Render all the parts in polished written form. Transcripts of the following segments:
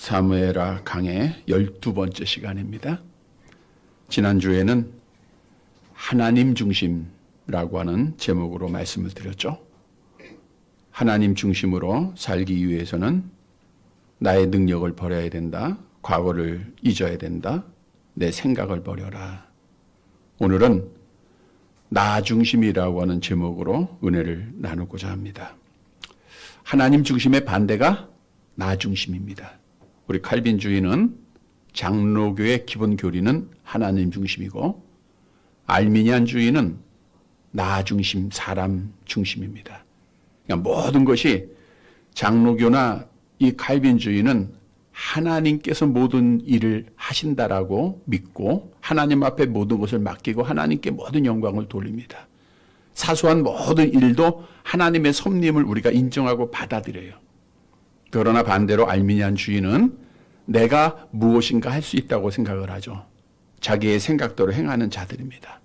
사무엘하 강의 12번째 시간입니다. 지난주에는 하나님 중심이라고 하는 제목으로 말씀을 드렸죠. 하나님 중심으로 살기 위해서는 나의 능력을 버려야 된다. 과거를 잊어야 된다. 내 생각을 버려라. 오늘은 나 중심이라고 하는 제목으로 은혜를 나누고자 합니다. 하나님 중심의 반대가 나 중심입니다. 우리 칼빈주의는 장로교의 기본 교리는 하나님 중심이고, 알미니안주의는 나 중심, 사람 중심입니다. 그러니까 모든 것이 장로교나 이 칼빈주의는 하나님께서 모든 일을 하신다라고 믿고 하나님 앞에 모든 것을 맡기고 하나님께 모든 영광을 돌립니다. 사소한 모든 일도 하나님의 섭림을 우리가 인정하고 받아들여요. 그러나 반대로 알미니안주의는 내가 무엇인가 할 수 있다고 생각을 하죠. 자기의 생각대로 행하는 자들입니다.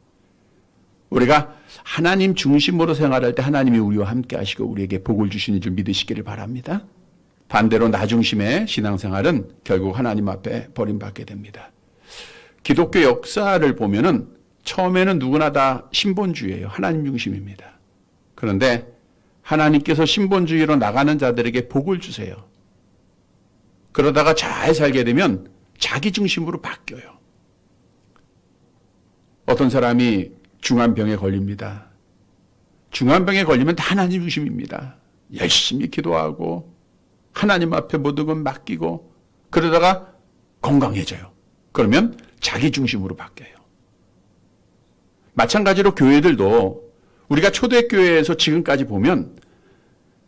우리가 하나님 중심으로 생활할 때 하나님이 우리와 함께 하시고 우리에게 복을 주시는 줄 믿으시기를 바랍니다. 반대로 나 중심의 신앙생활은 결국 하나님 앞에 버림받게 됩니다. 기독교 역사를 보면은 처음에는 누구나 다 신본주의예요. 하나님 중심입니다. 그런데 하나님께서 신본주의로 나가는 자들에게 복을 주세요. 그러다가 잘 살게 되면 자기 중심으로 바뀌어요. 어떤 사람이 중환병에 걸립니다. 중환병에 걸리면 다 하나님 중심입니다. 열심히 기도하고 하나님 앞에 모든 건 맡기고 그러다가 건강해져요. 그러면 자기 중심으로 바뀌어요. 마찬가지로 교회들도 우리가 초대교회에서 지금까지 보면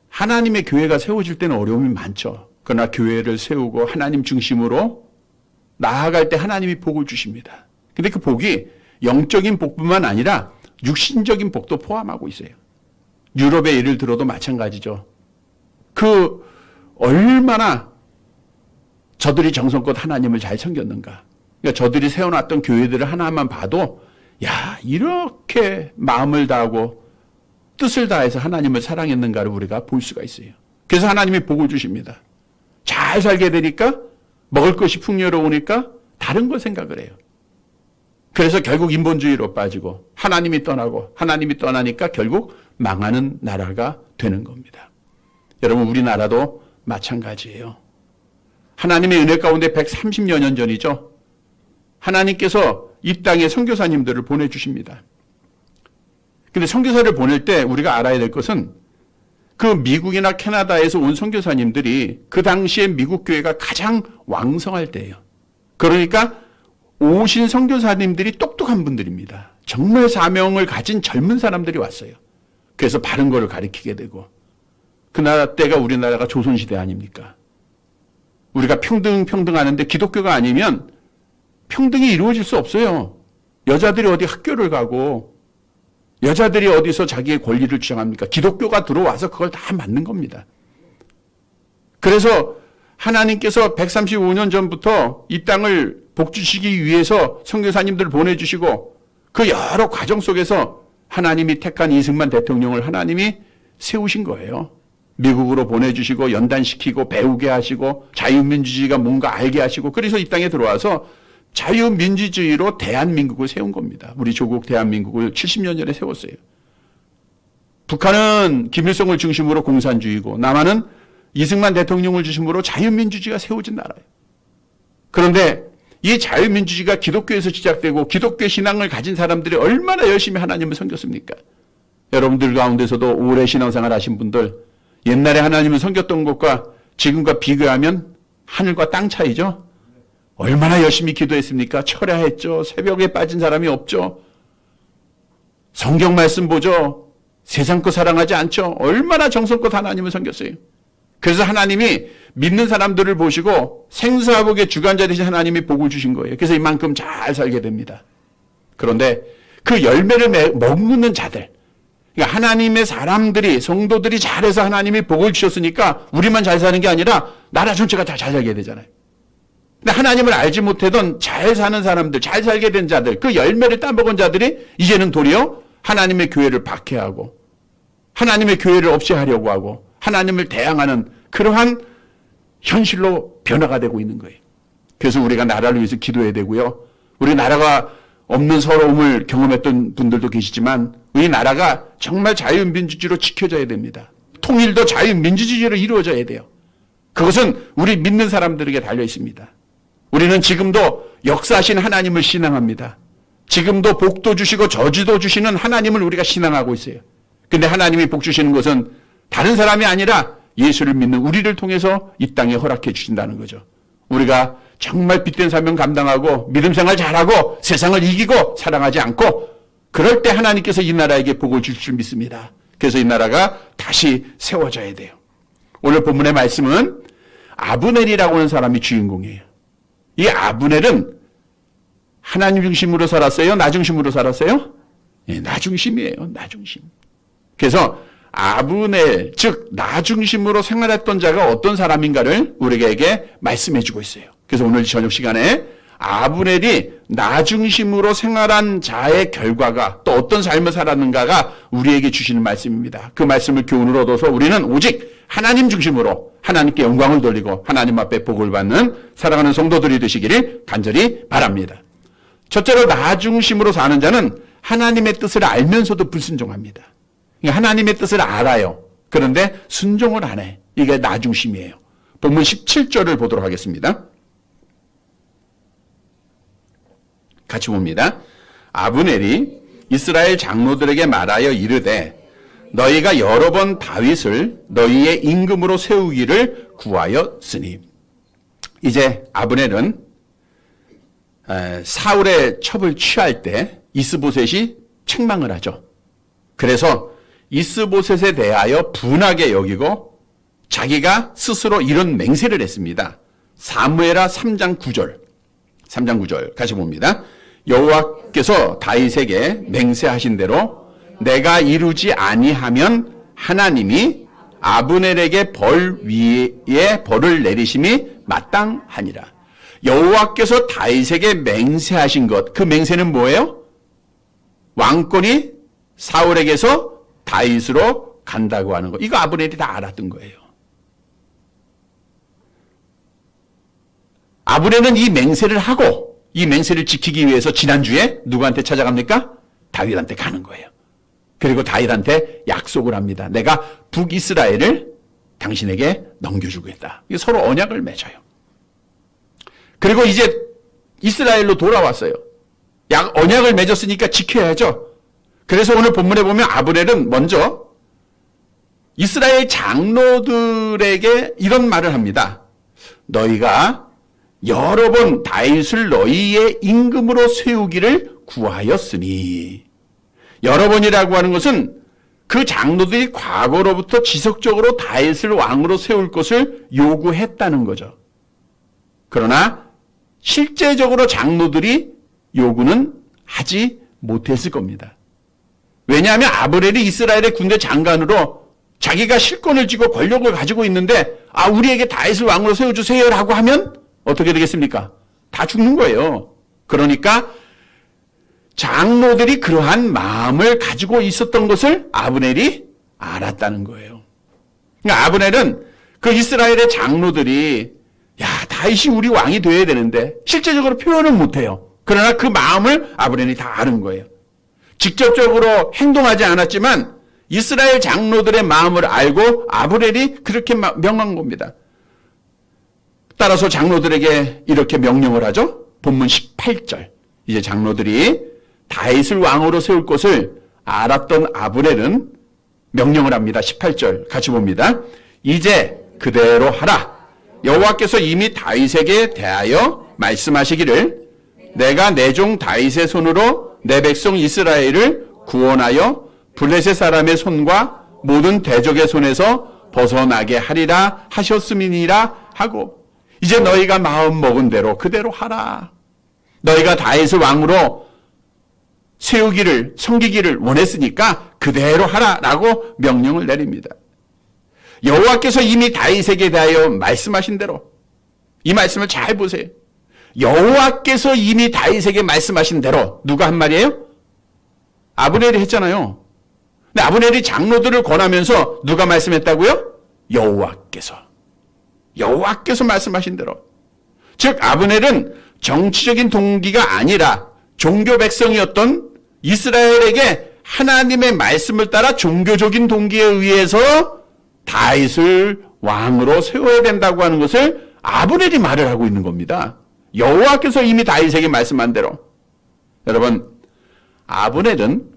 하나님의 교회가 세워질 때는 어려움이 많죠. 그러나 교회를 세우고 하나님 중심으로 나아갈 때 하나님이 복을 주십니다. 근데 그 복이 영적인 복뿐만 아니라 육신적인 복도 포함하고 있어요. 유럽의 예를 들어도 마찬가지죠. 얼마나 저들이 정성껏 하나님을 잘 섬겼는가. 그러니까 저들이 세워놨던 교회들을 하나만 봐도 야, 이렇게 마음을 다하고 뜻을 다해서 하나님을 사랑했는가를 우리가 볼 수가 있어요. 그래서 하나님이 복을 주십니다. 잘 살게 되니까 먹을 것이 풍요로우니까 다른 걸 생각을 해요. 그래서 결국 인본주의로 빠지고 하나님이 떠나고 하나님이 떠나니까 결국 망하는 나라가 되는 겁니다. 여러분, 우리나라도 마찬가지예요. 하나님의 은혜 가운데 130여 년 전이죠. 하나님께서 이 땅에 선교사님들을 보내주십니다. 근데 선교사를 보낼 때 우리가 알아야 될 것은 그 미국이나 캐나다에서 온 선교사님들이 그 당시에 미국 교회가 가장 왕성할 때예요. 그러니까 오신 선교사님들이 똑똑한 분들입니다. 정말 사명을 가진 젊은 사람들이 왔어요. 그래서 바른 거를 가르치게 되고 그 나라 때가 우리나라가 조선시대 아닙니까? 우리가 평등하는데 기독교가 아니면 평등이 이루어질 수 없어요. 여자들이 어디 학교를 가고 여자들이 어디서 자기의 권리를 주장합니까? 기독교가 들어와서 그걸 다 맞는 겁니다. 그래서 하나님께서 135년 전부터 이 땅을 복주시기 위해서 선교사님들을 보내주시고 그 여러 과정 속에서 하나님이 택한 이승만 대통령을 하나님이 세우신 거예요. 미국으로 보내주시고 연단시키고 배우게 하시고 자유민주주의가 뭔가 알게 하시고 그래서 이 땅에 들어와서 자유민주주의로 대한민국을 세운 겁니다. 우리 조국 대한민국을 70년 전에 세웠어요. 북한은 김일성을 중심으로 공산주의고 남한은 이승만 대통령을 중심으로 자유민주주의가 세워진 나라예요. 그런데 이 자유민주주의가 기독교에서 시작되고 기독교 신앙을 가진 사람들이 얼마나 열심히 하나님을 섬겼습니까? 여러분들 가운데서도 오래 신앙생활 하신 분들 옛날에 하나님을 섬겼던 것과 지금과 비교하면 하늘과 땅 차이죠. 얼마나 열심히 기도했습니까? 철야했죠. 새벽에 빠진 사람이 없죠. 성경 말씀 보죠. 세상 거 사랑하지 않죠. 얼마나 정성껏 하나님을 섬겼어요. 그래서 하나님이 믿는 사람들을 보시고 생사복의 주관자 되신 하나님이 복을 주신 거예요. 그래서 이만큼 잘 살게 됩니다. 그런데 그 열매를 먹는 자들, 그러니까 하나님의 사람들이 성도들이 잘해서 하나님이 복을 주셨으니까 우리만 잘 사는 게 아니라 나라 전체가 다 잘 살게 되잖아요. 근데 하나님을 알지 못하던 잘 사는 사람들, 잘 살게 된 자들, 그 열매를 따먹은 자들이 이제는 도리어 하나님의 교회를 박해하고 하나님의 교회를 없이 하려고 하고 하나님을 대항하는 그러한 현실로 변화가 되고 있는 거예요. 그래서 우리가 나라를 위해서 기도해야 되고요. 우리 나라가 없는 서러움을 경험했던 분들도 계시지만 우리 나라가 정말 자유민주주의로 지켜져야 됩니다. 통일도 자유민주주의로 이루어져야 돼요. 그것은 우리 믿는 사람들에게 달려 있습니다. 우리는 지금도 역사하신 하나님을 신앙합니다. 지금도 복도 주시고 저주도 주시는 하나님을 우리가 신앙하고 있어요. 근데 하나님이 복 주시는 것은 다른 사람이 아니라 예수를 믿는 우리를 통해서 이 땅에 허락해 주신다는 거죠. 우리가 정말 빛된 사명 감당하고 믿음 생활 잘하고 세상을 이기고 사랑하지 않고 그럴 때 하나님께서 이 나라에게 복을 주실 줄 믿습니다. 그래서 이 나라가 다시 세워져야 돼요. 오늘 본문의 말씀은 아브넬이라고 하는 사람이 주인공이에요. 이 아브넬은 하나님 중심으로 살았어요? 나 중심으로 살았어요? 네, 나 중심이에요. 나 중심. 그래서 아브넬, 즉 나 중심으로 생활했던 자가 어떤 사람인가를 우리에게 말씀해 주고 있어요. 그래서 오늘 저녁 시간에 아브넬이 나 중심으로 생활한 자의 결과가 또 어떤 삶을 살았는가가 우리에게 주시는 말씀입니다. 그 말씀을 교훈으로 얻어서 우리는 오직 하나님 중심으로 하나님께 영광을 돌리고 하나님 앞에 복을 받는 사랑하는 성도들이 되시기를 간절히 바랍니다. 첫째로 나 중심으로 사는 자는 하나님의 뜻을 알면서도 불순종합니다. 하나님의 뜻을 알아요. 그런데 순종을 안 해. 이게 나 중심이에요. 본문 17절을 보도록 하겠습니다. 같이 봅니다. 아브넬이 이스라엘 장로들에게 말하여 이르되 너희가 여러 번 다윗을 너희의 임금으로 세우기를 구하였으니. 이제 아브넬은 사울의 첩을 취할 때 이스보셋이 책망을 하죠. 그래서 이스보셋에 대하여 분하게 여기고 자기가 스스로 이런 맹세를 했습니다. 사무엘하 3장 9절. 3장 9절 같이 봅니다. 여호와께서 다윗에게 맹세하신 대로 내가 이루지 아니하면 하나님이 아브넬에게 벌 위에 벌을 내리심이 마땅하니라. 여호와께서 다윗에게 맹세하신 것, 그 맹세는 뭐예요? 왕권이 사울에게서 다윗으로 간다고 하는 거. 이거 아브넬이 다 알았던 거예요. 아브넬은 이 맹세를 하고 이 맹세를 지키기 위해서 지난주에 누구한테 찾아갑니까? 다윗한테 가는 거예요. 그리고 다윗한테 약속을 합니다. 내가 북이스라엘을 당신에게 넘겨주겠다. 이게 서로 언약을 맺어요. 그리고 이제 이스라엘로 돌아왔어요. 언약을 맺었으니까 지켜야죠. 그래서 오늘 본문에 보면 아브넬은 먼저 이스라엘 장로들에게 이런 말을 합니다. 너희가 여러 번 다윗을 너희의 임금으로 세우기를 구하였으니. 여러 번이라고 하는 것은 그 장로들이 과거로부터 지속적으로 다윗을 왕으로 세울 것을 요구했다는 거죠. 그러나 실제적으로 장로들이 요구는 하지 못했을 겁니다. 왜냐하면 아브넬이 이스라엘의 군대 장관으로 자기가 실권을 쥐고 권력을 가지고 있는데 우리에게 다윗을 왕으로 세워주세요라고 하면 어떻게 되겠습니까? 다 죽는 거예요. 그러니까 장로들이 그러한 마음을 가지고 있었던 것을 아브넬이 알았다는 거예요. 그러니까 아브넬은 그 이스라엘의 장로들이 다윗이 우리 왕이 돼야 되는데 실제적으로 표현은 못해요. 그러나 그 마음을 아브넬이 다 아는 거예요. 직접적으로 행동하지 않았지만 이스라엘 장로들의 마음을 알고 아브넬이 그렇게 명한 겁니다. 따라서 장로들에게 이렇게 명령을 하죠. 본문 18절. 이제 장로들이 다윗을 왕으로 세울 것을 알았던 아브넬은 명령을 합니다. 18절 같이 봅니다. 이제 그대로 하라. 여호와께서 이미 다윗에게 대하여 말씀하시기를 내가 내 종 다윗의 손으로 내 백성 이스라엘을 구원하여 블레셋 사람의 손과 모든 대적의 손에서 벗어나게 하리라 하셨음이니라 하고 이제 너희가 마음 먹은 대로 그대로 하라. 너희가 다윗을 왕으로 세우기를 섬기기를 원했으니까 그대로 하라라고 명령을 내립니다. 여호와께서 이미 다윗에게 대하여 말씀하신 대로 이 말씀을 잘 보세요. 여호와께서 이미 다윗에게 말씀하신 대로 누가 한 말이에요? 아브넬이 했잖아요. 근데 아브넬이 장로들을 권하면서 누가 말씀했다고요? 여호와께서. 여호와께서 말씀하신 대로. 즉 아브넬은 정치적인 동기가 아니라 종교 백성이었던 이스라엘에게 하나님의 말씀을 따라 종교적인 동기에 의해서 다윗을 왕으로 세워야 된다고 하는 것을 아브넬이 말을 하고 있는 겁니다. 여호와께서 이미 다윗에게 말씀한 대로. 여러분, 아브넬은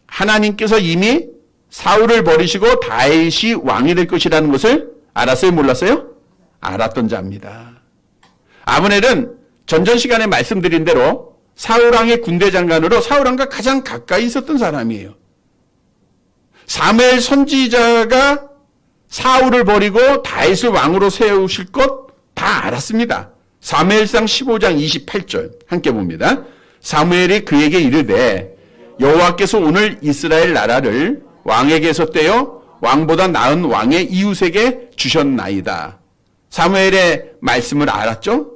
하나님께서 이미 사울을 버리시고 다윗이 왕이 될 것이라는 것을 알았어요? 몰랐어요? 알았던 자입니다. 아브넬은 전전 시간에 말씀드린 대로 사울왕의 군대 장관으로 사울왕과 가장 가까이 있었던 사람이에요. 사무엘 선지자가 사울을 버리고 다윗을 왕으로 세우실 것 다 알았습니다. 사무엘상 15장 28절 함께 봅니다. 사무엘이 그에게 이르되 여호와께서 오늘 이스라엘 나라를 왕에게서 떼어 왕보다 나은 왕의 이웃에게 주셨나이다. 사무엘의 말씀을 알았죠?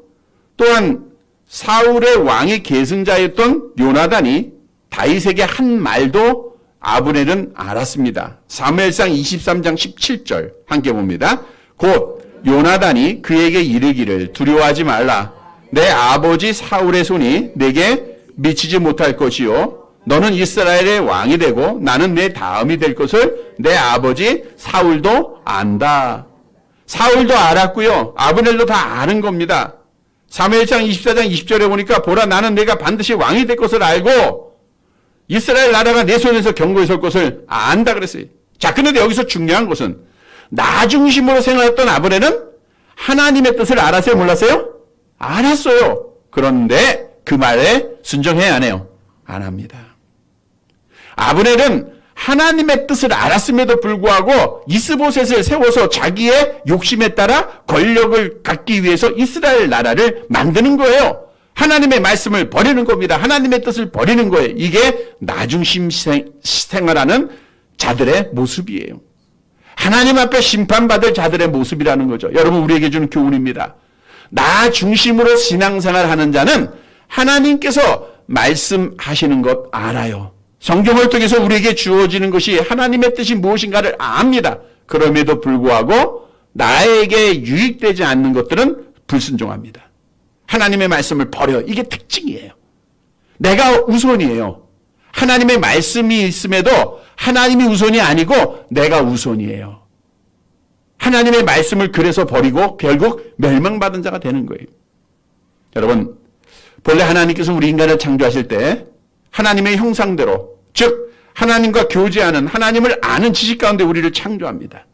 또한 사울의 왕의 계승자였던 요나단이 다윗에게 한 말도 아브넬은 알았습니다. 사무엘상 23장 17절 함께 봅니다. 곧 요나단이 그에게 이르기를 두려워하지 말라. 내 아버지 사울의 손이 내게 미치지 못할 것이요 너는 이스라엘의 왕이 되고 나는 내 다음이 될 것을 내 아버지 사울도 안다. 사울도 알았고요. 아브넬도 다 아는 겁니다. 사무엘상 24장 20절에 보니까 보라 나는 내가 반드시 왕이 될 것을 알고 이스라엘 나라가 내 손에서 경고에 설 것을 안다 그랬어요. 자, 그런데 여기서 중요한 것은 나 중심으로 생각했던 아브넬은 하나님의 뜻을 알았어요? 몰랐어요? 알았어요. 그런데 그 말에 순종해야 하네요. 안 합니다. 아브넬은 하나님의 뜻을 알았음에도 불구하고 이스보셋을 세워서 자기의 욕심에 따라 권력을 갖기 위해서 이스라엘 나라를 만드는 거예요. 하나님의 말씀을 버리는 겁니다. 하나님의 뜻을 버리는 거예요. 이게 나중심 생활하는 자들의 모습이에요. 하나님 앞에 심판받을 자들의 모습이라는 거죠. 여러분 우리에게 주는 교훈입니다. 나 중심으로 신앙생활하는 자는 하나님께서 말씀하시는 것 알아요. 성경을 통해서 우리에게 주어지는 것이 하나님의 뜻이 무엇인가를 압니다. 그럼에도 불구하고 나에게 유익되지 않는 것들은 불순종합니다. 하나님의 말씀을 버려. 이게 특징이에요. 내가 우선이에요. 하나님의 말씀이 있음에도 하나님이 우선이 아니고 내가 우선이에요. 하나님의 말씀을 그래서 버리고 결국 멸망받은 자가 되는 거예요. 여러분, 본래 하나님께서 우리 인간을 창조하실 때 하나님의 형상대로, 즉 하나님과 교제하는, 하나님을 아는 지식 가운데 우리를 창조합니다.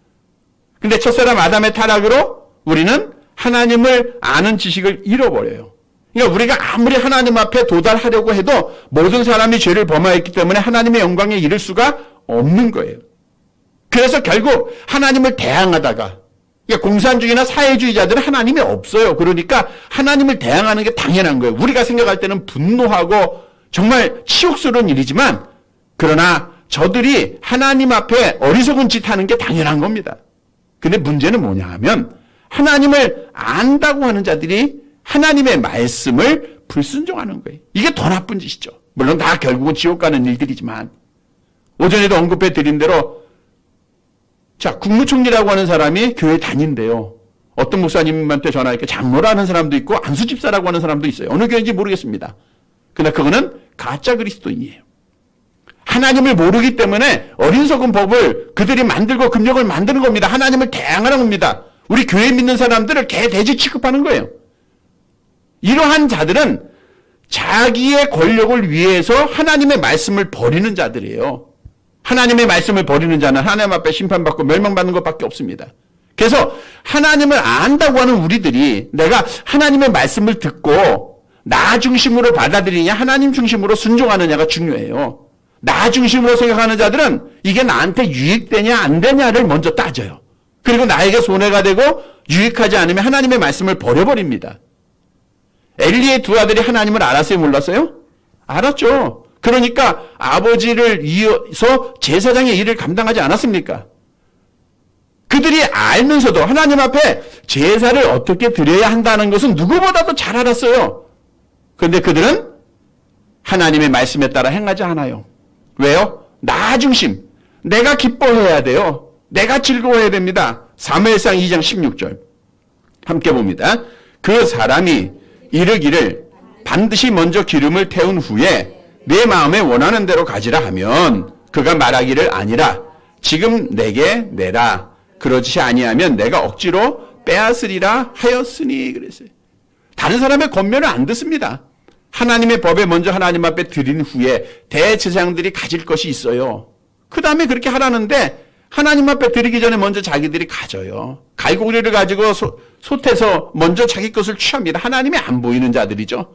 근데 첫사람 아담의 타락으로 우리는 하나님을 아는 지식을 잃어버려요. 그러니까 우리가 아무리 하나님 앞에 도달하려고 해도 모든 사람이 죄를 범하였기 때문에 하나님의 영광에 이를 수가 없는 거예요. 그래서 결국 하나님을 대항하다가, 그러니까 공산주의나 사회주의자들은 하나님이 없어요. 그러니까 하나님을 대항하는 게 당연한 거예요. 우리가 생각할 때는 분노하고 정말 치욕스러운 일이지만, 그러나 저들이 하나님 앞에 어리석은 짓 하는 게 당연한 겁니다. 근데 문제는 뭐냐 하면 하나님을 안다고 하는 자들이 하나님의 말씀을 불순종하는 거예요. 이게 더 나쁜 짓이죠. 물론 다 결국은 지옥 가는 일들이지만, 오전에도 언급해 드린 대로, 자, 국무총리라고 하는 사람이 교회 다닌대요. 어떤 목사님한테 전화하니까 장로라는 사람도 있고 안수집사라고 하는 사람도 있어요. 어느 교회인지 모르겠습니다. 그러나 그거는 가짜 그리스도인이에요. 하나님을 모르기 때문에 어리석은 법을 그들이 만들고 금령을 만드는 겁니다. 하나님을 대항하는 겁니다. 우리 교회 믿는 사람들을 개돼지 취급하는 거예요. 이러한 자들은 자기의 권력을 위해서 하나님의 말씀을 버리는 자들이에요. 하나님의 말씀을 버리는 자는 하나님 앞에 심판받고 멸망받는 것밖에 없습니다. 그래서 하나님을 안다고 하는 우리들이 내가 하나님의 말씀을 듣고 나 중심으로 받아들이냐 하나님 중심으로 순종하느냐가 중요해요. 나 중심으로 생각하는 자들은 이게 나한테 유익되냐 안 되냐를 먼저 따져요. 그리고 나에게 손해가 되고 유익하지 않으면 하나님의 말씀을 버려버립니다. 엘리의 두 아들이 하나님을 알았어요? 몰랐어요? 알았죠. 그러니까 아버지를 이어서 제사장의 일을 감당하지 않았습니까? 그들이 알면서도 하나님 앞에 제사를 어떻게 드려야 한다는 것은 누구보다도 잘 알았어요. 그런데 그들은 하나님의 말씀에 따라 행하지 않아요. 왜요? 나 중심. 내가 기뻐해야 돼요. 내가 즐거워해야 됩니다. 사무엘상 2장 16절. 함께 봅니다. 그 사람이 이르기를 반드시 먼저 기름을 태운 후에 내 마음에 원하는 대로 가지라 하면 그가 말하기를 아니라 지금 내게 내라. 그러지 아니하면 내가 억지로 빼앗으리라 하였으니 그랬어요. 다른 사람의 권면을 안 듣습니다. 하나님의 법에 먼저 하나님 앞에 드린 후에 대제사장들이 가질 것이 있어요. 그 다음에 그렇게 하라는데 하나님 앞에 드리기 전에 먼저 자기들이 가져요. 갈고리를 가지고 솥에서 먼저 자기 것을 취합니다. 하나님이 안 보이는 자들이죠.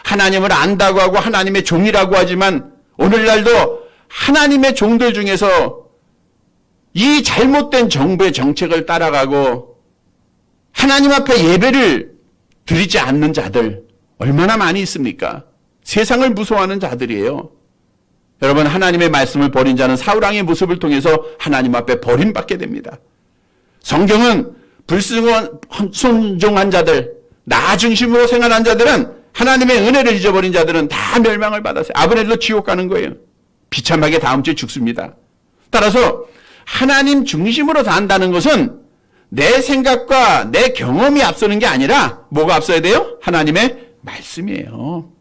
하나님을 안다고 하고 하나님의 종이라고 하지만 오늘날도 하나님의 종들 중에서 이 잘못된 정부의 정책을 따라가고 하나님 앞에 예배를 드리지 않는 자들 얼마나 많이 있습니까? 세상을 무서워하는 자들이에요. 여러분, 하나님의 말씀을 버린 자는 사울왕의 모습을 통해서 하나님 앞에 버림받게 됩니다. 성경은 불순종한 자들, 나 중심으로 생활한 자들은 하나님의 은혜를 잊어버린 자들은 다 멸망을 받았어요. 아브넬로 지옥 가는 거예요. 비참하게 다음 주에 죽습니다. 따라서 하나님 중심으로 산다는 것은 내 생각과 내 경험이 앞서는 게 아니라 뭐가 앞서야 돼요? 하나님의 말씀이에요.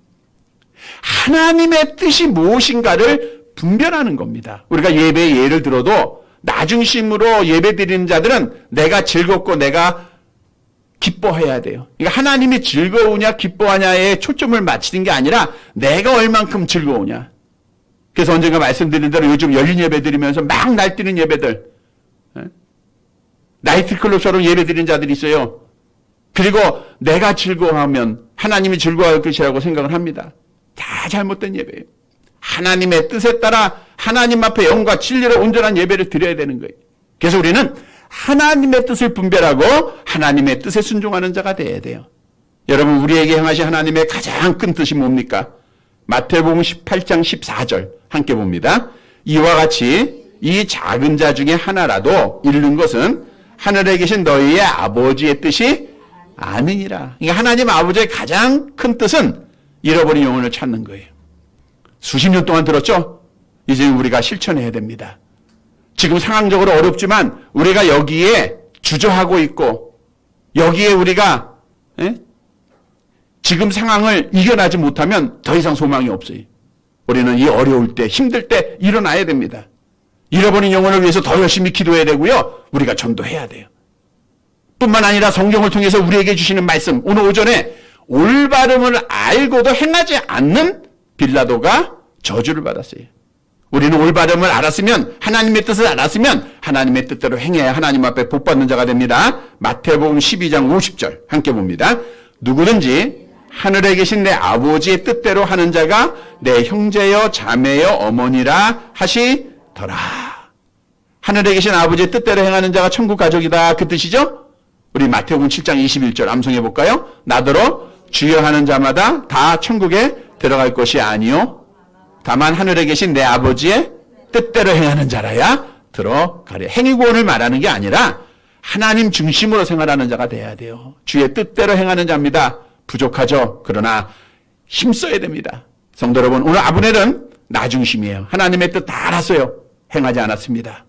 하나님의 뜻이 무엇인가를 분별하는 겁니다. 우리가 예배의 예를 들어도 나 중심으로 예배 드리는 자들은 내가 즐겁고 내가 기뻐해야 돼요. 그러니까 하나님이 즐거우냐 기뻐하냐에 초점을 맞추는 게 아니라 내가 얼만큼 즐거우냐. 그래서 언젠가 말씀드린 대로 요즘 열린 예배 드리면서 막 날뛰는 예배들, 나이트클럽처럼 예배 드리는 자들이 있어요. 그리고 내가 즐거워하면 하나님이 즐거워할 것이라고 생각을 합니다. 다 잘못된 예배예요. 하나님의 뜻에 따라 하나님 앞에 영과 진리로 온전한 예배를 드려야 되는 거예요. 그래서 우리는 하나님의 뜻을 분별하고 하나님의 뜻에 순종하는 자가 되어야 돼요. 여러분, 우리에게 향하신 하나님의 가장 큰 뜻이 뭡니까? 마태복음 18장 14절 함께 봅니다. 이와 같이 이 작은 자 중에 하나라도 잃는 것은 하늘에 계신 너희의 아버지의 뜻이 아니니라. 그러니까 하나님 아버지의 가장 큰 뜻은 잃어버린 영혼을 찾는 거예요. 수십 년 동안 들었죠? 이제 우리가 실천해야 됩니다. 지금 상황적으로 어렵지만 우리가 여기에 주저하고 있고 여기에 우리가 지금 상황을 이겨나지 못하면 더 이상 소망이 없어요. 우리는 이 어려울 때, 힘들 때 일어나야 됩니다. 잃어버린 영혼을 위해서 더 열심히 기도해야 되고요. 우리가 전도해야 돼요. 뿐만 아니라 성경을 통해서 우리에게 주시는 말씀, 오늘 오전에 올바름을 알고도 행하지 않는 빌라도가 저주를 받았어요. 우리는 올바름을 알았으면, 하나님의 뜻을 알았으면 하나님의 뜻대로 행해야 하나님 앞에 복받는 자가 됩니다. 마태복음 12장 50절 함께 봅니다. 누구든지 하늘에 계신 내 아버지의 뜻대로 하는 자가 내 형제여 자매여 어머니라 하시더라. 하늘에 계신 아버지의 뜻대로 행하는 자가 천국 가족이다, 그 뜻이죠? 우리 마태복음 7장 21절 암송해 볼까요? 나더러 주여 하는 자마다 다 천국에 들어갈 것이 아니요 다만 하늘에 계신 내 아버지의 뜻대로 행하는 자라야 들어가리. 행위구원을 말하는 게 아니라 하나님 중심으로 생활하는 자가 돼야 돼요. 주의 뜻대로 행하는 자입니다. 부족하죠? 그러나 힘써야 됩니다. 성도 여러분, 오늘 아브넬은 나 중심이에요. 하나님의 뜻 다 알았어요. 행하지 않았습니다.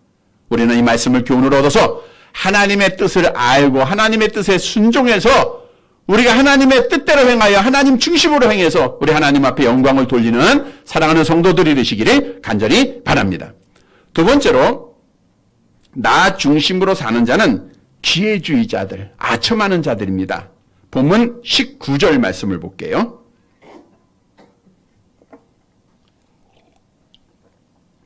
우리는 이 말씀을 교훈으로 얻어서 하나님의 뜻을 알고 하나님의 뜻에 순종해서 우리가 하나님의 뜻대로 행하여 하나님 중심으로 행해서 우리 하나님 앞에 영광을 돌리는 사랑하는 성도들이 되시기를 간절히 바랍니다. 두 번째로, 나 중심으로 사는 자는 기회주의자들, 아첨하는 자들입니다. 본문 19절 말씀을 볼게요.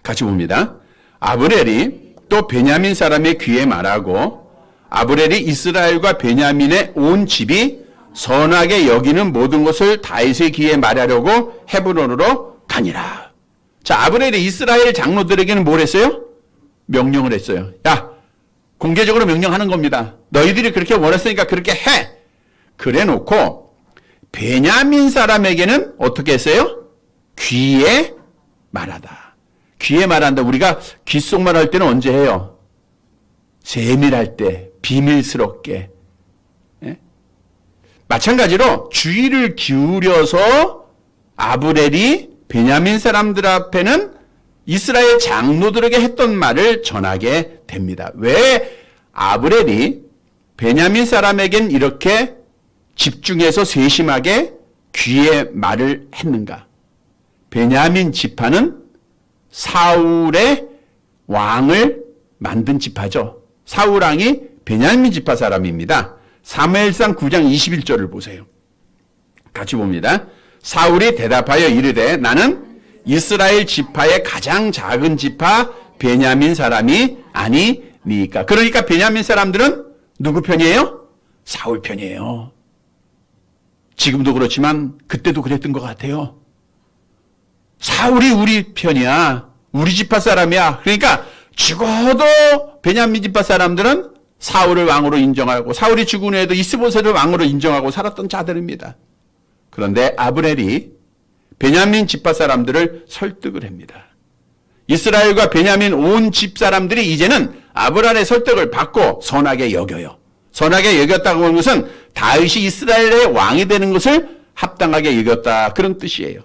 같이 봅니다. 아브넬이 또 베냐민 사람의 귀에 말하고 아브넬이 이스라엘과 베냐민의 온 집이 선하게 여기는 모든 것을 다윗의 귀에 말하려고 헤브론으로 가니라. 자, 아브넬이 이스라엘 장로들에게는 뭘 했어요? 명령을 했어요. 야, 공개적으로 명령하는 겁니다. 너희들이 그렇게 원했으니까 그렇게 해. 그래 놓고 베냐민 사람에게는 어떻게 했어요? 귀에 말하다. 귀에 말한다. 우리가 귓속말 할 때는 언제 해요? 세밀할 때, 비밀스럽게. 예? 마찬가지로 주의를 기울여서 아브넬이 베냐민 사람들 앞에는 이스라엘 장로들에게 했던 말을 전하게 됩니다. 왜 아브넬이 베냐민 사람에겐 이렇게 집중해서 세심하게 귀에 말을 했는가? 베냐민 지파는 사울의 왕을 만든 지파죠. 사울 왕이 베냐민 지파 사람입니다. 사무엘상 9장 21절을 보세요. 같이 봅니다. 사울이 대답하여 이르되 나는 이스라엘 지파의 가장 작은 지파 베냐민 사람이 아니니까. 그러니까 베냐민 사람들은 누구 편이에요? 사울 편이에요. 지금도 그렇지만 그때도 그랬던 것 같아요. 사울이 우리 편이야. 우리 지파 사람이야. 그러니까 죽어도 베냐민 지파 사람들은 사울을 왕으로 인정하고 사울이 죽은 후에도 이스보셋을 왕으로 인정하고 살았던 자들입니다. 그런데 아브넬이 베냐민 지파 사람들을 설득을 합니다. 이스라엘과 베냐민 온 집 사람들이 이제는 아브넬의 설득을 받고 선하게 여겨요. 선하게 여겼다고 하는 것은 다윗이 이스라엘의 왕이 되는 것을 합당하게 여겼다, 그런 뜻이에요.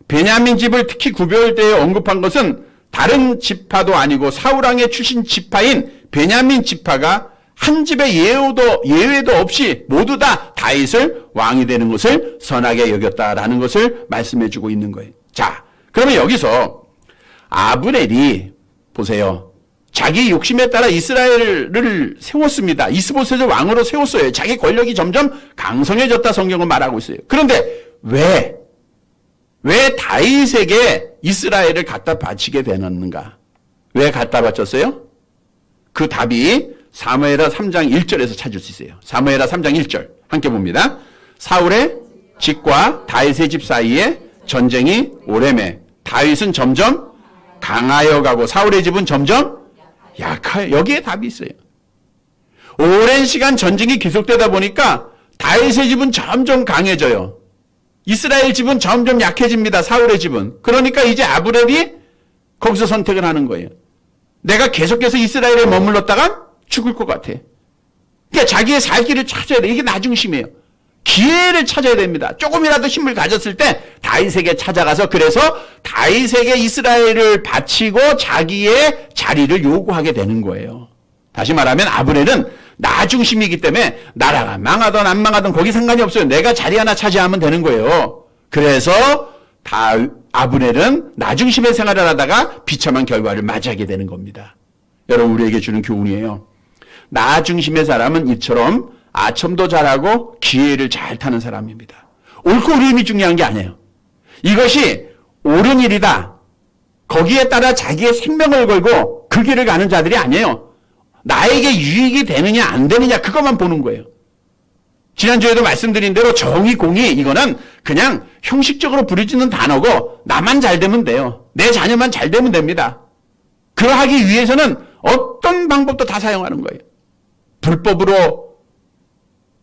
베냐민 집을 특히 구별되어 언급한 것은 다른 지파도 아니고 사울왕의 출신 지파인 베냐민 지파가 한 집의 예외도 없이 모두 다 다윗을 왕이 되는 것을 선하게 여겼다라는 것을 말씀해 주고 있는 거예요. 자, 그러면 여기서 아브넬이 보세요. 자기 욕심에 따라 이스라엘을 세웠습니다. 이스보셋을 왕으로 세웠어요. 자기 권력이 점점 강성해졌다 성경은 말하고 있어요. 그런데 왜 다윗에게 이스라엘을 갖다 바치게 되었는가? 왜 갖다 바쳤어요? 그 답이 사무엘하 3장 1절에서 찾을 수 있어요. 사무엘하 3장 1절 함께 봅니다. 사울의 집과 다윗의 집 사이에 전쟁이 오래매 다윗은 점점 강하여 가고 사울의 집은 점점 약하여. 여기에 답이 있어요. 오랜 시간 전쟁이 계속되다 보니까 다윗의 집은 점점 강해져요. 이스라엘 집은 점점 약해집니다. 사울의 집은. 그러니까 이제 아브넬이 거기서 선택을 하는 거예요. 내가 계속해서 이스라엘에 머물렀다간 죽을 것 같아. 그러니까 자기의 살 길을 찾아야 돼. 이게 나중심이에요. 기회를 찾아야 됩니다. 조금이라도 힘을 가졌을 때 다윗에게 찾아가서 그래서 다윗에게 이스라엘을 바치고 자기의 자리를 요구하게 되는 거예요. 다시 말하면 아브넬은 나 중심이기 때문에 나라가 망하든 안 망하든 거기 상관이 없어요. 내가 자리 하나 차지하면 되는 거예요. 그래서 아브넬은 나 중심의 생활을 하다가 비참한 결과를 맞이하게 되는 겁니다. 여러분, 우리에게 주는 교훈이에요. 나 중심의 사람은 이처럼 아첨도 잘하고 기회를 잘 타는 사람입니다. 옳고 그름이 중요한 게 아니에요. 이것이 옳은 일이다. 거기에 따라 자기의 생명을 걸고 그 길을 가는 자들이 아니에요. 나에게 유익이 되느냐 안 되느냐 그것만 보는 거예요. 지난주에도 말씀드린 대로 정의, 공의 이거는 그냥 형식적으로 부르짖는 단어고 나만 잘 되면 돼요. 내 자녀만 잘 되면 됩니다. 그러하기 위해서는 어떤 방법도 다 사용하는 거예요. 불법으로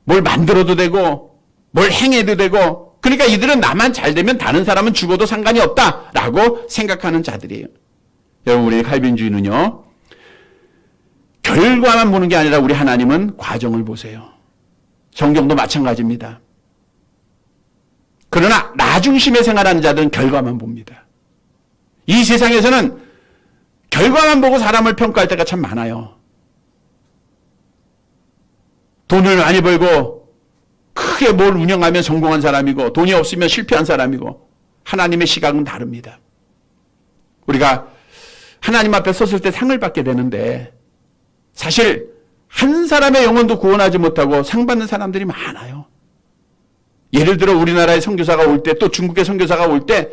뭘 만들어도 되고 뭘 행해도 되고, 그러니까 이들은 나만 잘 되면 다른 사람은 죽어도 상관이 없다라고 생각하는 자들이에요. 여러분, 우리 칼빈주의는요, 결과만 보는 게 아니라 우리 하나님은 과정을 보세요. 성경도 마찬가지입니다. 그러나 나 중심의 생활하는 자들은 결과만 봅니다. 이 세상에서는 결과만 보고 사람을 평가할 때가 참 많아요. 돈을 많이 벌고 크게 뭘 운영하면 성공한 사람이고 돈이 없으면 실패한 사람이고, 하나님의 시각은 다릅니다. 우리가 하나님 앞에 섰을 때 상을 받게 되는데 사실 한 사람의 영혼도 구원하지 못하고 상 받는 사람들이 많아요. 예를 들어 우리나라의 선교사가 올 때, 또 중국의 선교사가 올 때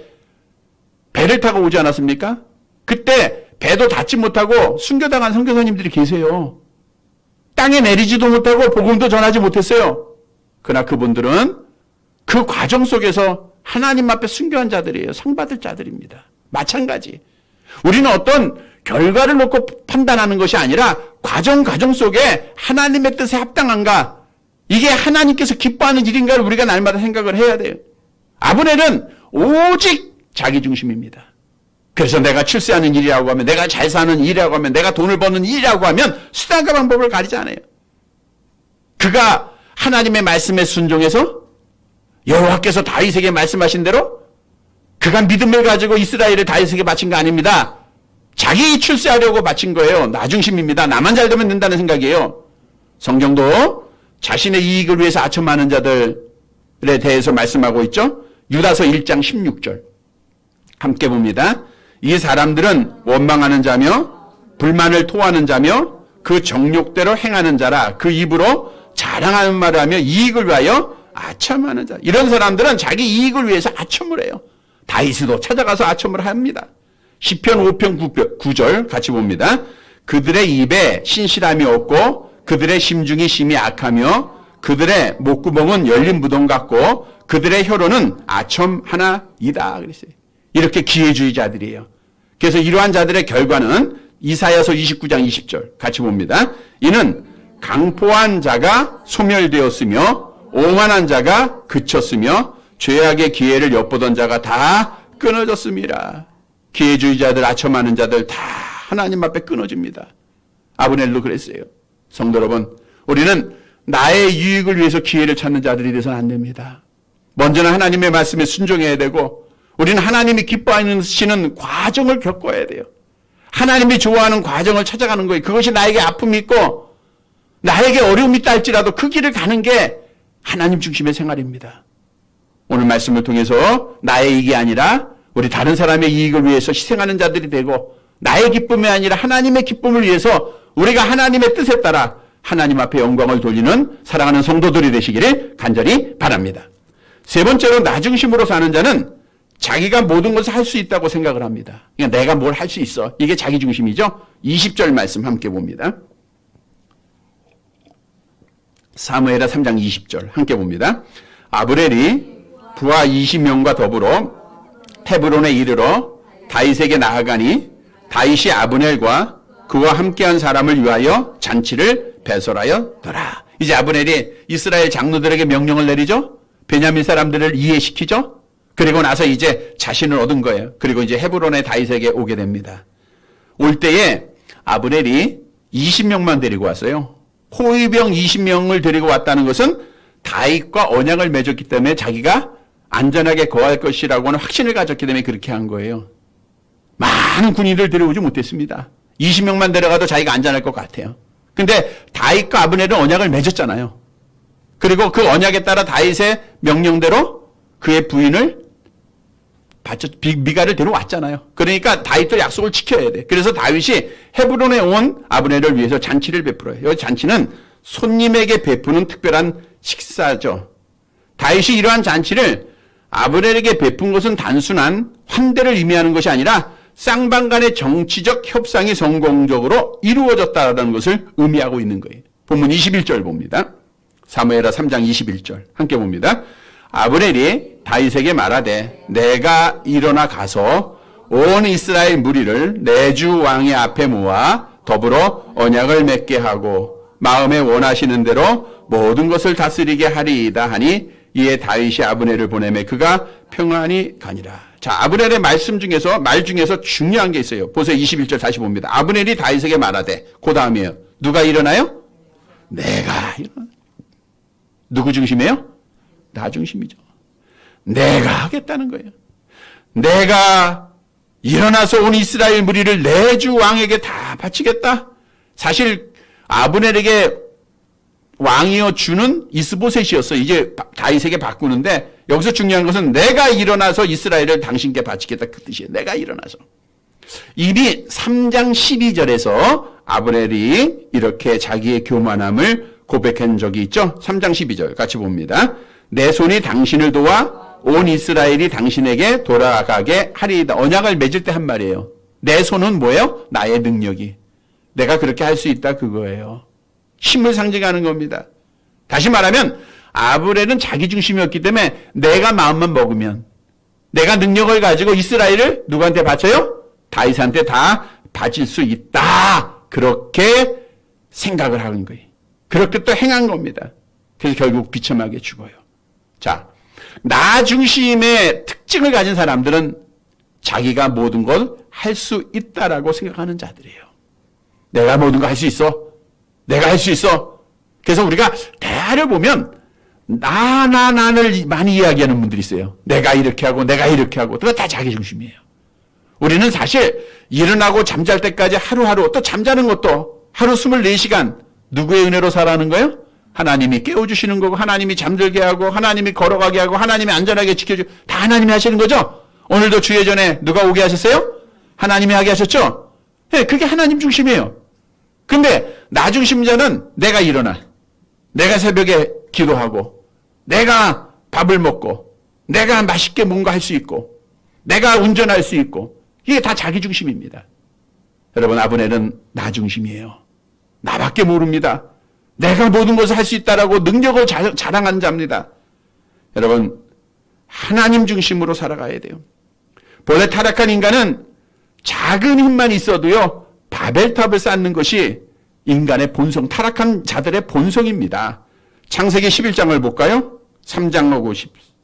배를 타고 오지 않았습니까? 그때 배도 닿지 못하고 순교당한 선교사님들이 계세요. 땅에 내리지도 못하고 복음도 전하지 못했어요. 그러나 그분들은 그 과정 속에서 하나님 앞에 순교한 자들이에요. 상 받을 자들입니다. 마찬가지. 우리는 어떤 결과를 놓고 판단하는 것이 아니라 과정 속에 하나님의 뜻에 합당한가, 이게 하나님께서 기뻐하는 일인가를 우리가 날마다 생각을 해야 돼요. 아브넬은 오직 자기 중심입니다. 그래서 내가 출세하는 일이라고 하면, 내가 잘 사는 일이라고 하면, 내가 돈을 버는 일이라고 하면 수단과 방법을 가리지 않아요. 그가 하나님의 말씀에 순종해서 여호와께서 다윗에게 말씀하신 대로 그가 믿음을 가지고 이스라엘을 다윗에게 바친 거 아닙니다. 자기 출세하려고 바친 거예요. 나 중심입니다. 나만 잘 되면 된다는 생각이에요. 성경도 자신의 이익을 위해서 아첨하는 자들에 대해서 말씀하고 있죠. 유다서 1장 16절 함께 봅니다. 이 사람들은 원망하는 자며 불만을 토하는 자며 그 정욕대로 행하는 자라. 그 입으로 자랑하는 말을 하며 이익을 위하여 아첨하는 자. 이런 사람들은 자기 이익을 위해서 아첨을 해요. 다윗도 찾아가서 아첨을 합니다. 시편 5편 9절 같이 봅니다. 그들의 입에 신실함이 없고 그들의 심중이 심히 악하며 그들의 목구멍은 열린 무덤 같고 그들의 혀로는 아첨 하나이다 그랬어요. 이렇게 기회주의자들이에요. 그래서 이러한 자들의 결과는 이사야서 29장 20절 같이 봅니다. 이는 강포한 자가 소멸되었으며 오만한 자가 그쳤으며 죄악의 기회를 엿보던 자가 다 끊어졌습니다. 기회주의자들, 아첨하는 자들 다 하나님 앞에 끊어집니다. 아브넬도 그랬어요. 성도 여러분, 우리는 나의 유익을 위해서 기회를 찾는 자들이 되서는 안 됩니다. 먼저는 하나님의 말씀에 순종해야 되고 우리는 하나님이 기뻐하시는 과정을 겪어야 돼요. 하나님이 좋아하는 과정을 찾아가는 거예요. 그것이 나에게 아픔이 있고 나에게 어려움이 있다 할지라도 그 길을 가는 게 하나님 중심의 생활입니다. 오늘 말씀을 통해서 나의 이익이 아니라 우리 다른 사람의 이익을 위해서 희생하는 자들이 되고 나의 기쁨이 아니라 하나님의 기쁨을 위해서 우리가 하나님의 뜻에 따라 하나님 앞에 영광을 돌리는 사랑하는 성도들이 되시기를 간절히 바랍니다. 세 번째로 나 중심으로 사는 자는 자기가 모든 것을 할 수 있다고 생각을 합니다. 그러니까 내가 뭘 할 수 있어. 이게 자기 중심이죠. 20절 말씀 함께 봅니다. 사무엘하 3장 20절 함께 봅니다. 아브넬이 부하 20명과 더불어 헤브론에 이르러 다윗에게 나아가니 다윗이 아브넬과 그와 함께한 사람을 위하여 잔치를 배설하였더라. 이제 아브넬이 이스라엘 장로들에게 명령을 내리죠. 베냐민 사람들을 이해시키죠. 그리고 나서 이제 자신을 얻은 거예요. 그리고 이제 헤브론의 다윗에게 오게 됩니다. 올 때에 아브넬이 20명만 데리고 왔어요. 호위병 20명을 데리고 왔다는 것은 다윗과 언약을 맺었기 때문에 자기가 안전하게 거할 것이라고 하는 확신을 가졌기 때문에 그렇게 한 거예요. 많은 군인들 데려오지 못했습니다. 20명만 데려가도 자기가 안전할 것 같아요. 근데 다윗과 아브넬은 언약을 맺었잖아요. 그리고 그 언약에 따라 다윗의 명령대로 그의 부인을 미가를 데려왔잖아요. 그러니까 다윗도 약속을 지켜야 돼. 그래서 다윗이 헤브론에 온 아브넬을 위해서 잔치를 베풀어요. 이 잔치는 손님에게 베푸는 특별한 식사죠. 다윗이 이러한 잔치를 아브넬에게 베푼 것은 단순한 환대를 의미하는 것이 아니라 쌍방 간의 정치적 협상이 성공적으로 이루어졌다는 것을 의미하고 있는 거예요. 본문 21절 봅니다. 사무엘하 3장 21절 함께 봅니다. 아브넬이 다윗에게 말하되 내가 일어나 가서 온 이스라엘 무리를 내 주 왕의 앞에 모아 더불어 언약을 맺게 하고 마음에 원하시는 대로 모든 것을 다스리게 하리이다 하니 이에 다윗이 아브넬을 보내매 그가 평안히 가니라. 자, 아브넬의 말 중에서 중요한 게 있어요. 보세요. 21절 다시 봅니다. 아브넬이 다윗에게 말하되 그 다음이에요. 누가 일어나요? 내가 일어나. 누구 중심이에요? 나 중심이죠. 내가 하겠다는 거예요. 내가 일어나서 온 이스라엘 무리를 내 주 왕에게 다 바치겠다. 사실 아브넬에게 왕이어 주는 이스보셋이었어요. 이제 다윗에게 바꾸는데 여기서 중요한 것은 내가 일어나서 이스라엘을 당신께 바치겠다 그 뜻이에요. 내가 일어나서. 이미 3장 12절에서 아브넬이 이렇게 자기의 교만함을 고백한 적이 있죠. 3장 12절 같이 봅니다. 내 손이 당신을 도와 온 이스라엘이 당신에게 돌아가게 하리이다. 언약을 맺을 때 한 말이에요. 내 손은 뭐예요? 나의 능력이. 내가 그렇게 할 수 있다 그거예요. 힘을 상징하는 겁니다. 다시 말하면 아브넬은 자기 중심이었기 때문에 내가 마음만 먹으면 내가 능력을 가지고 이스라엘을 누구한테 바쳐요? 다윗한테 다 바칠 수 있다. 그렇게 생각을 하는 거예요. 그렇게 또 행한 겁니다. 그래서 결국 비참하게 죽어요. 자, 나 중심의 특징을 가진 사람들은 자기가 모든 걸 할 수 있다라고 생각하는 자들이에요. 내가 모든 거 할 수 있어. 내가 할 수 있어. 그래서 우리가 대화를 보면 나를 많이 이야기하는 분들이 있어요. 내가 이렇게 하고 내가 이렇게 하고 그거 다 자기 중심이에요. 우리는 사실 일어나고 잠잘 때까지 하루하루 또 잠자는 것도 하루 24시간 누구의 은혜로 살아가는 거예요? 하나님이 깨워주시는 거고, 하나님이 잠들게 하고, 하나님이 걸어가게 하고, 하나님이 안전하게 지켜주고, 다 하나님이 하시는 거죠? 오늘도 주의 전에 누가 오게 하셨어요? 하나님이 하게 하셨죠? 네, 그게 하나님 중심이에요. 근데 나 중심자는 내가 일어나, 내가 새벽에 기도하고, 내가 밥을 먹고, 내가 맛있게 뭔가 할 수 있고, 내가 운전할 수 있고, 이게 다 자기 중심입니다. 여러분, 아브넬은 나 중심이에요. 나밖에 모릅니다. 내가 모든 것을 할 수 있다라고 능력을 자랑하는 자입니다. 여러분, 하나님 중심으로 살아가야 돼요. 본래 타락한 인간은 작은 힘만 있어도요, 바벨탑을 쌓는 것이 인간의 본성, 타락한 자들의 본성입니다. 창세기 11장을 볼까요? 3장하고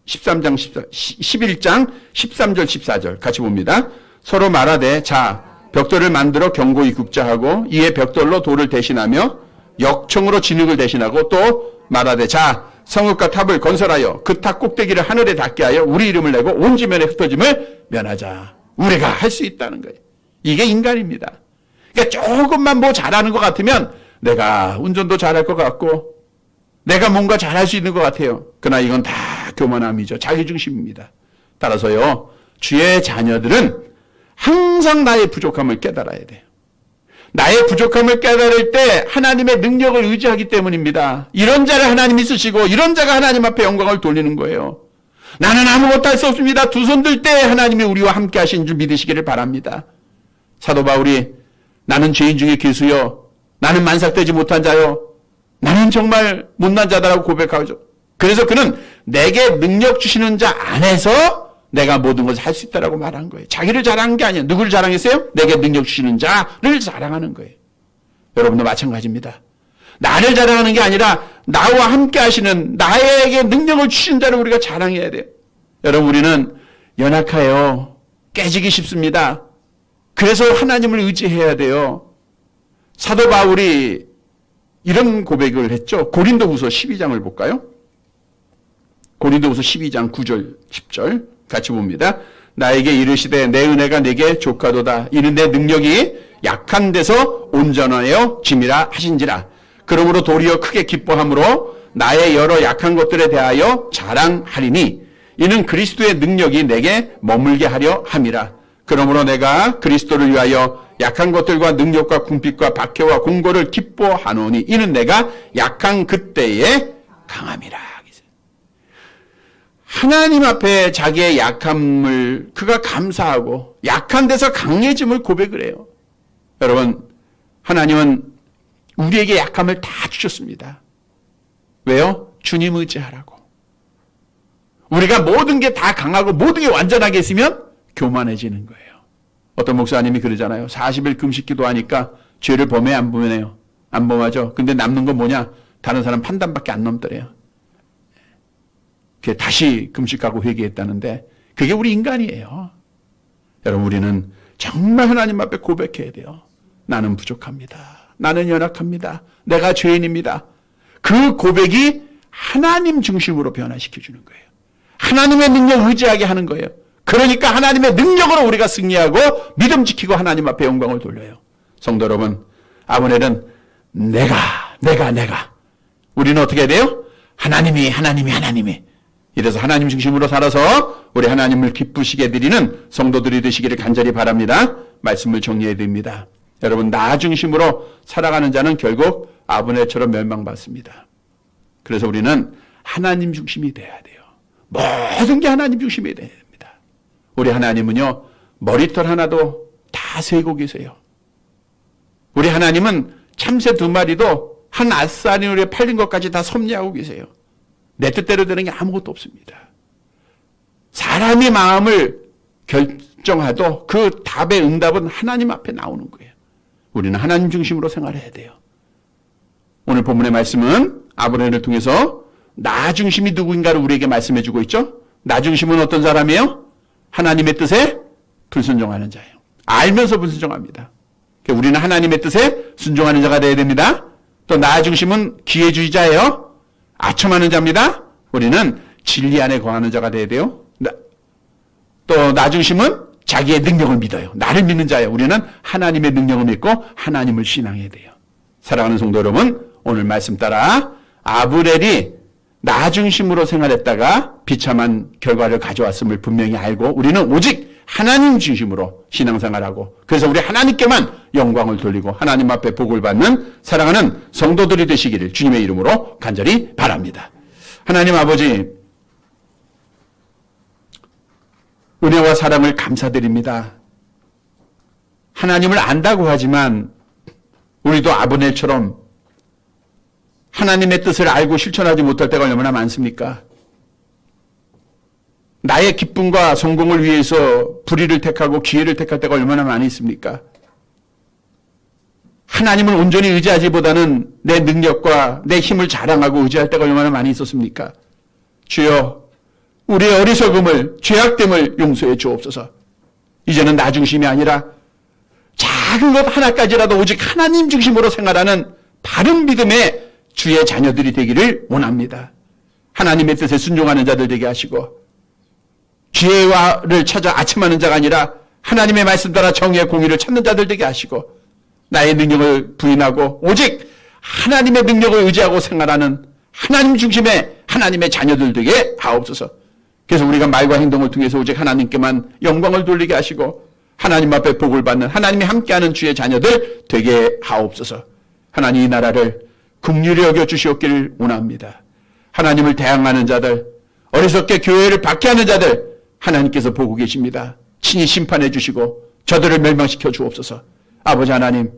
13장, 11장 13절 14절 같이 봅니다. 서로 말하되 자 벽돌을 만들어 견고히 굽자 하고 이에 벽돌로 돌을 대신하며 역청으로 진흙을 대신하고 또 말하되 자 성읍과 탑을 건설하여 그 탑 꼭대기를 하늘에 닿게 하여 우리 이름을 내고 온 지면에 흩어짐을 면하자. 우리가 할 수 있다는 거예요. 이게 인간입니다. 그러니까 조금만 뭐 잘하는 것 같으면 내가 운전도 잘할 것 같고 내가 뭔가 잘할 수 있는 것 같아요. 그러나 이건 다 교만함이죠. 자기중심입니다. 따라서요, 주의 자녀들은 항상 나의 부족함을 깨달아야 돼요. 나의 부족함을 깨달을 때 하나님의 능력을 의지하기 때문입니다. 이런 자를 하나님이 쓰시고 이런 자가 하나님 앞에 영광을 돌리는 거예요. 나는 아무것도 할 수 없습니다. 두 손 들 때 하나님이 우리와 함께 하신 줄 믿으시기를 바랍니다. 사도 바울이 나는 죄인 중에 괴수요, 나는 만삭되지 못한 자요, 나는 정말 못난 자다라고 고백하죠. 그래서 그는 내게 능력 주시는 자 안에서 내가 모든 것을 할 수 있다라고 말한 거예요. 자기를 자랑한 게 아니에요. 누구를 자랑했어요? 내게 능력 주시는 자를 자랑하는 거예요. 여러분도 마찬가지입니다. 나를 자랑하는 게 아니라 나와 함께 하시는, 나에게 능력을 주신 자를 우리가 자랑해야 돼요. 여러분, 우리는 연약해요. 깨지기 쉽습니다. 그래서 하나님을 의지해야 돼요. 사도 바울이 이런 고백을 했죠. 고린도후서 12장을 볼까요? 고린도후서 12장 9절 10절 같이 봅니다. 나에게 이르시되 내 은혜가 내게 족하도다. 이는 내 능력이 약한 데서 온전하여 짐이라 하신지라. 그러므로 도리어 크게 기뻐함으로 나의 여러 약한 것들에 대하여 자랑하리니 이는 그리스도의 능력이 내게 머물게 하려 함이라. 그러므로 내가 그리스도를 위하여 약한 것들과 능력과 궁핍과 박해와 공고를 기뻐하노니 이는 내가 약한 그때에 강함이라. 하나님 앞에 자기의 약함을 그가 감사하고 약한 데서 강해짐을 고백을 해요. 여러분, 하나님은 우리에게 약함을 다 주셨습니다. 왜요? 주님 의지하라고. 우리가 모든 게 다 강하고 모든 게 완전하게 있으면 교만해지는 거예요. 어떤 목사님이 그러잖아요. 40일 금식 기도하니까 죄를 범해 안 범해요? 안 범하죠. 근데 남는 건 뭐냐? 다른 사람 판단밖에 안 넘더래요. 다시 금식하고 회개했다는데 그게 우리 인간이에요. 여러분, 우리는 정말 하나님 앞에 고백해야 돼요. 나는 부족합니다. 나는 연약합니다. 내가 죄인입니다. 그 고백이 하나님 중심으로 변화시켜주는 거예요. 하나님의 능력 의지하게 하는 거예요. 그러니까 하나님의 능력으로 우리가 승리하고 믿음 지키고 하나님 앞에 영광을 돌려요. 성도 여러분, 아브넬은 내가. 우리는 어떻게 해야 돼요? 하나님이. 이래서 하나님 중심으로 살아서 우리 하나님을 기쁘시게 드리는 성도들이 되시기를 간절히 바랍니다. 말씀을 정리해야 됩니다. 여러분, 나 중심으로 살아가는 자는 결국 아브넬처럼 멸망받습니다. 그래서 우리는 하나님 중심이 돼야 돼요. 모든 게 하나님 중심이 돼야 됩니다. 우리 하나님은요, 머리털 하나도 다 세고 계세요. 우리 하나님은 참새 2마리도 한 아스아리노에 팔린 것까지 다 섭리하고 계세요. 내 뜻대로 되는 게 아무것도 없습니다. 사람의 마음을 결정해도 그 답의 응답은 하나님 앞에 나오는 거예요. 우리는 하나님 중심으로 생활해야 돼요. 오늘 본문의 말씀은 아브넬을 통해서 나 중심이 누구인가를 우리에게 말씀해 주고 있죠. 나 중심은 어떤 사람이에요? 하나님의 뜻에 불순종하는 자예요. 알면서 불순종합니다. 우리는 하나님의 뜻에 순종하는 자가 되어야 됩니다. 또 나 중심은 기회주의자예요. 아첨하는 자입니다. 우리는 진리 안에 거하는 자가 되어야 돼요. 또 나 중심은 자기의 능력을 믿어요. 나를 믿는 자예요. 우리는 하나님의 능력을 믿고 하나님을 신앙해야 돼요. 사랑하는 성도 여러분, 오늘 말씀 따라 아브렐이 나 중심으로 생활했다가 비참한 결과를 가져왔음을 분명히 알고 우리는 오직 하나님 중심으로 신앙생활하고 그래서 우리 하나님께만 영광을 돌리고 하나님 앞에 복을 받는 사랑하는 성도들이 되시기를 주님의 이름으로 간절히 바랍니다. 하나님 아버지, 은혜와 사랑을 감사드립니다. 하나님을 안다고 하지만 우리도 아브넬처럼 하나님의 뜻을 알고 실천하지 못할 때가 얼마나 많습니까? 나의 기쁨과 성공을 위해서 불의를 택하고 기회를 택할 때가 얼마나 많이 있습니까? 하나님을 온전히 의지하지보다는 내 능력과 내 힘을 자랑하고 의지할 때가 얼마나 많이 있었습니까? 주여, 우리의 어리석음을, 죄악됨을 용서해 주옵소서. 이제는 나 중심이 아니라 작은 것 하나까지라도 오직 하나님 중심으로 생활하는 바른 믿음의 주의 자녀들이 되기를 원합니다. 하나님의 뜻에 순종하는 자들 되게 하시고 지혜를 찾아 아침하는 자가 아니라 하나님의 말씀 따라 정의의 공의를 찾는 자들 되게 하시고 나의 능력을 부인하고 오직 하나님의 능력을 의지하고 생활하는 하나님 중심의 하나님의 자녀들 되게 하옵소서. 그래서 우리가 말과 행동을 통해서 오직 하나님께만 영광을 돌리게 하시고 하나님 앞에 복을 받는 하나님이 함께하는 주의 자녀들 되게 하옵소서. 하나님 이 나라를 긍휼히 여겨 주시옵기를 원합니다. 하나님을 대항하는 자들, 어리석게 교회를 박해하는 자들 하나님께서 보고 계십니다. 친히 심판해 주시고 저들을 멸망시켜 주옵소서. 아버지 하나님,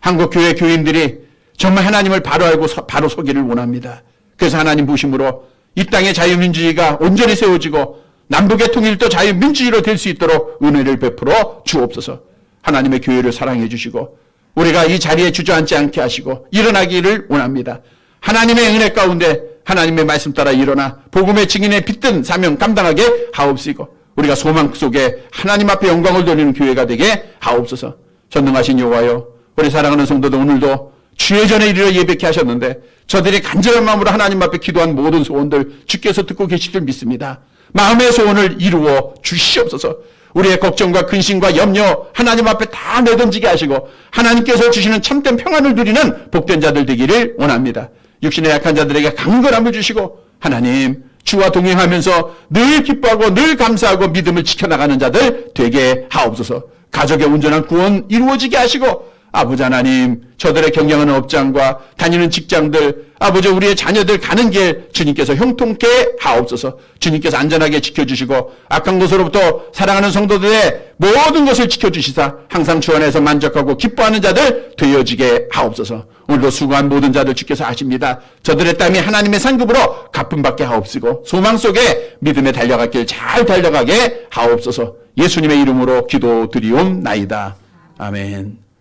한국교회 교인들이 정말 하나님을 바로 알고 바로 서기를 원합니다. 그래서 하나님 보심으로 이 땅의 자유민주주의가 온전히 세워지고 남북의 통일도 자유민주주의로 될 수 있도록 은혜를 베풀어 주옵소서. 하나님의 교회를 사랑해 주시고 우리가 이 자리에 주저앉지 않게 하시고 일어나기를 원합니다. 하나님의 은혜 가운데 하나님의 말씀 따라 일어나 복음의 증인에 빗든 사명 감당하게 하옵시고 우리가 소망 속에 하나님 앞에 영광을 돌리는 교회가 되게 하옵소서. 전능하신 여호와여, 우리 사랑하는 성도들 오늘도 주의 전에 이르러 예배케 하셨는데 저들이 간절한 마음으로 하나님 앞에 기도한 모든 소원들 주께서 듣고 계실 줄 믿습니다. 마음의 소원을 이루어 주시옵소서. 우리의 걱정과 근심과 염려 하나님 앞에 다 내던지게 하시고 하나님께서 주시는 참된 평안을 누리는 복된 자들 되기를 원합니다. 육신의 약한 자들에게 강건함을 주시고 하나님 주와 동행하면서 늘 기뻐하고 늘 감사하고 믿음을 지켜나가는 자들 되게 하옵소서. 가족의 온전한 구원 이루어지게 하시고 아버지 하나님, 저들의 경영하는 업장과 다니는 직장들, 아버지 우리의 자녀들 가는 길 주님께서 형통케 하옵소서. 주님께서 안전하게 지켜주시고 악한 것으로부터 사랑하는 성도들의 모든 것을 지켜주시사 항상 주 안에서 만족하고 기뻐하는 자들 되어지게 하옵소서. 오늘도 수고한 모든 자들 주께서 아십니다. 저들의 땀이 하나님의 상급으로 갚음받게 하옵시고 소망 속에 믿음에 달려갈 길 잘 달려가게 하옵소서. 예수님의 이름으로 기도드리옵나이다. 아멘.